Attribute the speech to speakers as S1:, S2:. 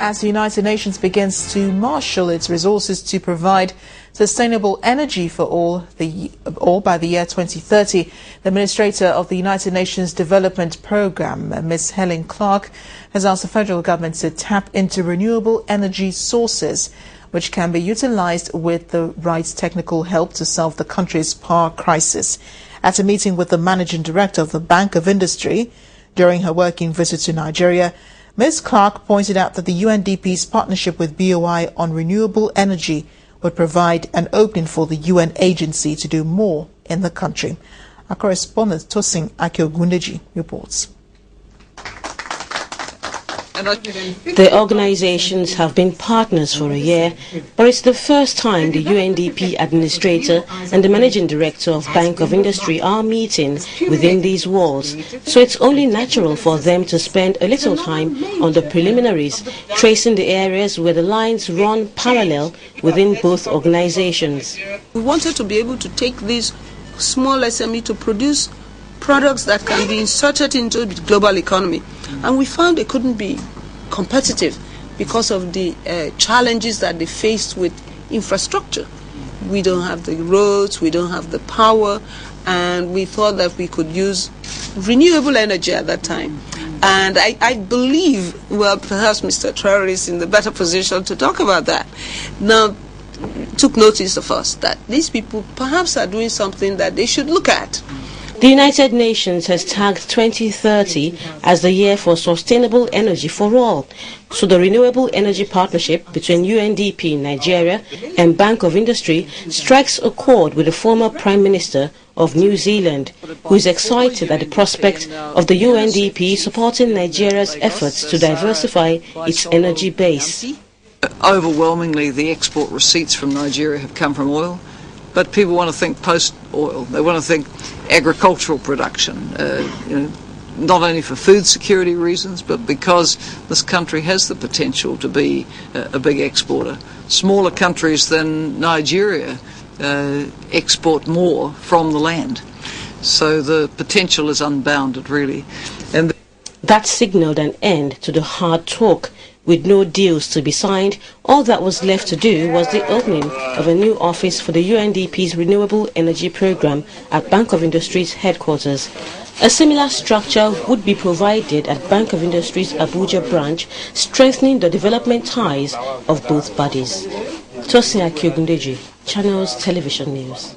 S1: as the United Nations begins to marshal its resources to provide sustainable energy for all by the year 2030. The Administrator of the United Nations Development Programme, Ms. Helen Clark, has asked the federal government to tap into renewable energy sources which can be utilized with the right technical help to solve the country's power crisis. At a meeting with the Managing Director of the Bank of Industry during her working visit to Nigeria, Ms. Clark pointed out that the UNDP's partnership with BOI on renewable energy would provide an opening for the UN agency to do more in the country. Our correspondent Tosin Akiogundeji reports.
S2: The organizations have been partners for a year, but it's the first time the UNDP administrator and the managing director of Bank of Industry are meeting within these walls, so it's only natural for them to spend a little time on the preliminaries, tracing the areas where the lines run parallel within both organizations.
S3: We wanted to be able to take this small SME to produce products that can be inserted into the global economy. And we found they couldn't be competitive because of the challenges that they faced with infrastructure. We don't have the roads, we don't have the power, and we thought that we could use renewable energy at that time. And I believe, well, perhaps Mr. Traore is in the better position to talk about that. Now, took notice of us that these people perhaps are doing something that they should look at.
S2: The United Nations has tagged 2030 as the year for sustainable energy for all. So the Renewable Energy Partnership between UNDP in Nigeria and Bank of Industry strikes a chord with the former Prime Minister of New Zealand, who is excited at the prospect of the UNDP supporting Nigeria's efforts to diversify its energy base.
S4: Overwhelmingly, the export receipts from Nigeria have come from oil. But people want to think post-oil. They want to think agricultural production, not only for food security reasons, but because this country has the potential to be a big exporter. Smaller countries than Nigeria export more from the land. So the potential is unbounded, really. And
S2: that signaled an end to the hard talk. With no deals to be signed, all that was left to do was the opening of a new office for the UNDP's Renewable Energy Programme at Bank of Industry's headquarters. A similar structure would be provided at Bank of Industry's Abuja branch, strengthening the development ties of both bodies. Tosin Akiogundeji, Channels Television News.